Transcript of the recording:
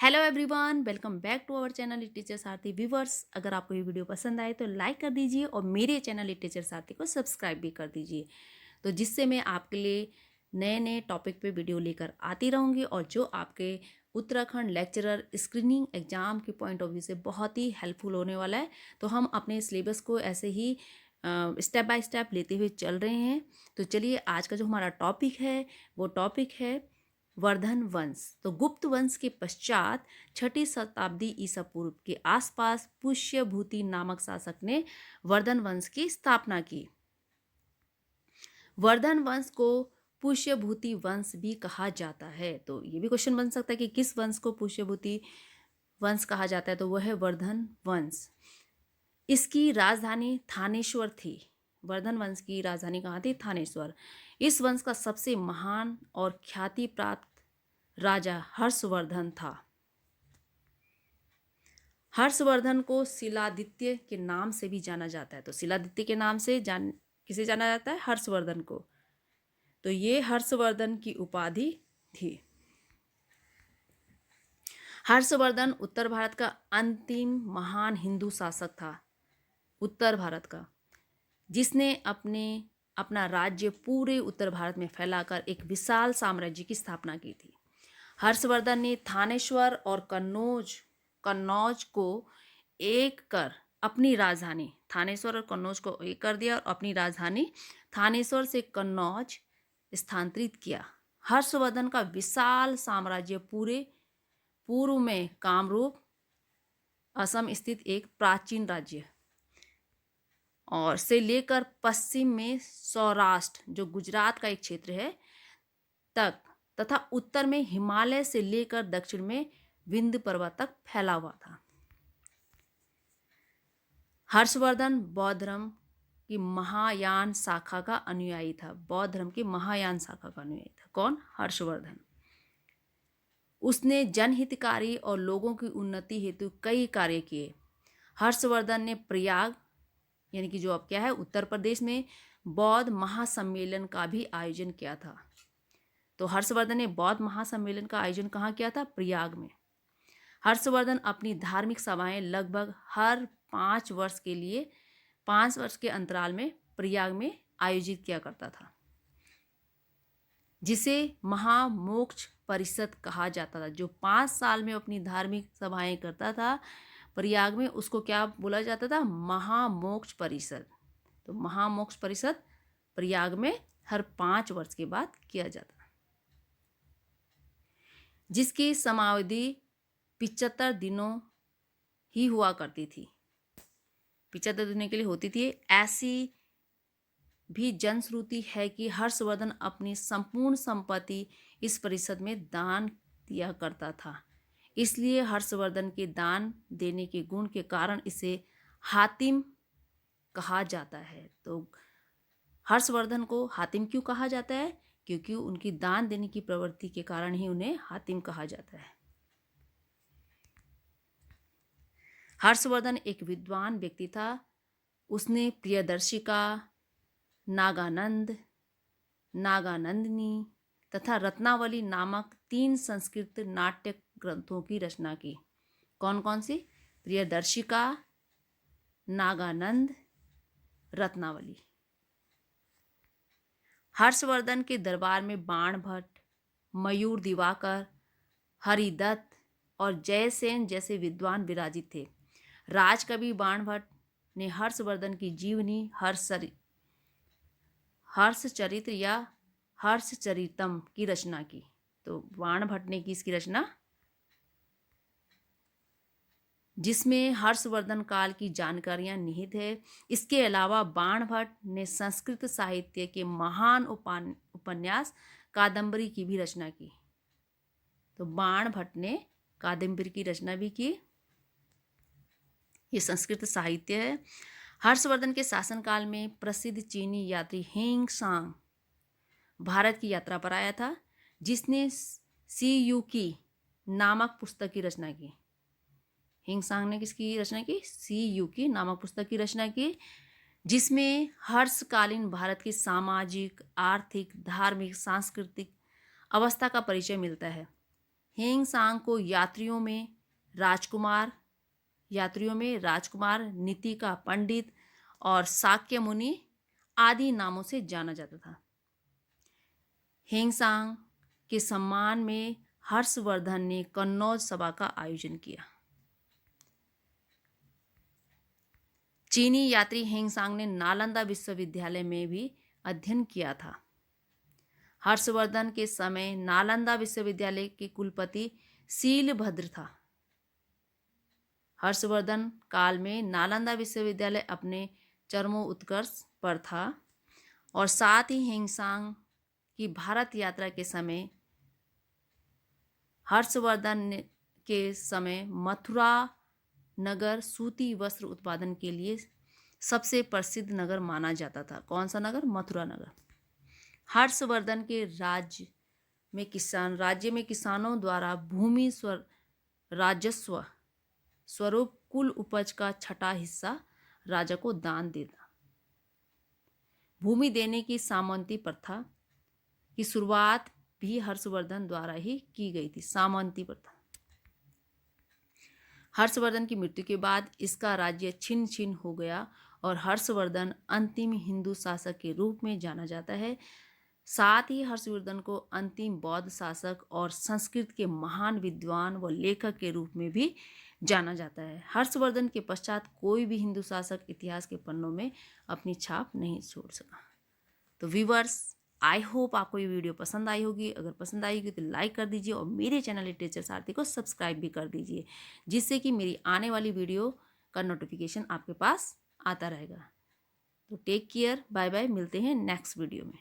Hello everyone, welcome back to our channel teacher Sarathi viewers. अगर आपको ये वीडियो पसंद आए तो लाइक कर दीजिए और मेरे चैनल टीचर सारथी को सब्सक्राइब भी कर दीजिए, तो जिससे मैं आपके लिए नए नए टॉपिक पे वीडियो लेकर आती रहूँगी और जो आपके उत्तराखंड लेक्चरर स्क्रीनिंग एग्जाम के पॉइंट ऑफ व्यू से बहुत ही हेल्पफुल होने वाला है। तो हम अपने सिलेबस को ऐसे ही स्टेप बाय स्टेप लेते हुए चल रहे हैं। तो चलिए, आज का जो हमारा टॉपिक है वो टॉपिक है वर्धन वंश। तो गुप्त वंश के पश्चात छठी शताब्दी ईसा पूर्व के आसपास पुष्यभूति नामक शासक ने वर्धन वंश की स्थापना की। वर्धन वंश को पुष्यभूति वंश भी कहा जाता है। तो ये भी क्वेश्चन बन सकता है कि किस वंश को पुष्यभूति वंश कहा जाता है, तो वह है वर्धन वंश। इसकी राजधानी थानेश्वर थी। वर्धन वंश की राजधानी कहाँ थी? थानेश्वर। इस वंश का सबसे महान और ख्याति प्राप्त राजा हर्षवर्धन था। हर्षवर्धन को शिलादित्य के नाम से भी जाना जाता है। तो शिलादित्य के नाम से किसे जाना जाता है? हर्षवर्धन को। तो ये हर्षवर्धन की उपाधि थी। हर्षवर्धन उत्तर भारत का अंतिम महान हिंदू शासक था, उत्तर भारत का, जिसने अपना राज्य पूरे उत्तर भारत में फैलाकर एक विशाल साम्राज्य की स्थापना की थी। हर्षवर्धन ने थानेश्वर और कन्नौज को एक कर अपनी राजधानी, थानेश्वर और कन्नौज को एक कर दिया और अपनी राजधानी थानेश्वर से कन्नौज स्थानांतरित किया। हर्षवर्धन का विशाल साम्राज्य पूरे पूर्व में कामरूप, असम स्थित एक प्राचीन राज्य, और से लेकर पश्चिम में सौराष्ट्र, जो गुजरात का एक क्षेत्र है, तक, तथा उत्तर में हिमालय से लेकर दक्षिण में विंध्य पर्वत तक फैला हुआ था। हर्षवर्धन बौद्ध धर्म की महायान शाखा का अनुयायी था। बौद्ध धर्म की महायान शाखा का अनुयायी था। कौन? हर्षवर्धन। उसने जनहितकारी और लोगों की उन्नति हेतु कई कार्य किए। हर्षवर्धन ने प्रयाग, यानी कि जो अब क्या है उत्तर प्रदेश में, बौद्ध महासम्मेलन का भी आयोजन किया था। तो हर्षवर्धन ने बौद्ध महासम्मेलन का आयोजन कहाँ किया था? प्रयाग में। हर्षवर्धन अपनी धार्मिक सभाएं लगभग हर 5 वर्ष के अंतराल में प्रयाग में आयोजित किया करता था, जिसे महामोक्ष परिषद कहा जाता था। जो 5 साल में अपनी धार्मिक सभाएं करता था प्रयाग में, उसको क्या बोला जाता था? महामोक्ष परिषद। तो महामोक्ष परिषद प्रयाग में हर 5 वर्ष के बाद किया जाता, जिसकी समावधि 75 दिनों ही हुआ करती थी। 75 दिनों के लिए होती थी। ऐसी भी जनश्रुति है कि हर्षवर्धन अपनी संपूर्ण संपत्ति इस परिषद में दान दिया करता था। इसलिए हर्षवर्धन के दान देने के गुण के कारण इसे हातिम कहा जाता है। तो हर्षवर्धन को हातिम क्यों कहा जाता है? क्योंकि उनकी दान देने की प्रवृत्ति के कारण ही उन्हें हातिम कहा जाता है। हर्षवर्धन एक विद्वान व्यक्ति था। उसने प्रियदर्शिका, नागानंद, नागानंदिनी तथा रत्नावली नामक 3 संस्कृत नाट्य ग्रंथों की रचना की। कौन कौन सी? प्रियदर्शिका, नागानंद, रत्नावली। हर्षवर्धन के दरबार में बाणभट्ट, मयूर दिवाकर, हरिदत्त और जयसेन जैसे विद्वान विराजित थे। राजकवि बाणभट्ट ने हर्षवर्धन की जीवनी हर्षचरित्र या हर्षचरितम की रचना की। तो बाणभट्ट ने की इसकी रचना, जिसमें हर्षवर्धन काल की जानकारियां निहित है। इसके अलावा बाणभट्ट ने संस्कृत साहित्य के महान उपन्यास कादम्बरी की भी रचना की। तो बाणभट्ट ने कादम्बरी की रचना भी की। ये संस्कृत साहित्य है। हर्षवर्धन के शासनकाल में प्रसिद्ध चीनी यात्री हेंग सांग भारत की यात्रा पर आया था, जिसने सी यू की नामक पुस्तक की रचना की। हेंग सांग ने किसकी रचना की? सी यू की नामक पुस्तक की रचना की, जिसमें हर्षकालीन भारत की सामाजिक, आर्थिक, धार्मिक, सांस्कृतिक अवस्था का परिचय मिलता है। हेंगसांग को यात्रियों में राजकुमार, नीति का पंडित और शाक्य मुनि आदि नामों से जाना जाता था। हेंगसांग के सम्मान में हर्षवर्धन ने कन्नौज सभा का आयोजन किया। चीनी यात्री हेंगसांग ने नालंदा विश्वविद्यालय में भी अध्ययन किया था। हर्षवर्धन के समय नालंदा विश्वविद्यालय के कुलपति शीलभद्र था। हर्षवर्धन काल में नालंदा विश्वविद्यालय अपने चरमोत्कर्ष पर था और साथ ही हेंगसांग की भारत यात्रा के समय हर्षवर्धन के समय मथुरा नगर सूती वस्त्र उत्पादन के लिए सबसे प्रसिद्ध नगर माना जाता था। कौन सा नगर? मथुरा नगर। हर्षवर्धन के राज्य में किसानों द्वारा भूमि राजस्व स्वरूप कुल उपज का 6वां हिस्सा राजा को दान देता। भूमि देने की सामंती प्रथा की शुरुआत भी हर्षवर्धन द्वारा ही की गई थी। सामंती प्रथा। हर्षवर्धन की मृत्यु के बाद इसका राज्य छिन्न छिन्न हो गया और हर्षवर्धन अंतिम हिंदू शासक के रूप में जाना जाता है। साथ ही हर्षवर्धन को अंतिम बौद्ध शासक और संस्कृत के महान विद्वान व लेखक के रूप में भी जाना जाता है। हर्षवर्धन के पश्चात कोई भी हिंदू शासक इतिहास के पन्नों में अपनी छाप नहीं छोड़ सका। तो व्यूअर्स, आई होप आपको ये वीडियो पसंद आई होगी। अगर पसंद आई होगी तो लाइक कर दीजिए और मेरे चैनल लिटरेचर सारथी को सब्सक्राइब भी कर दीजिए, जिससे कि मेरी आने वाली वीडियो का नोटिफिकेशन आपके पास आता रहेगा। तो टेक केयर, बाय बाय, मिलते हैं नेक्स्ट वीडियो में।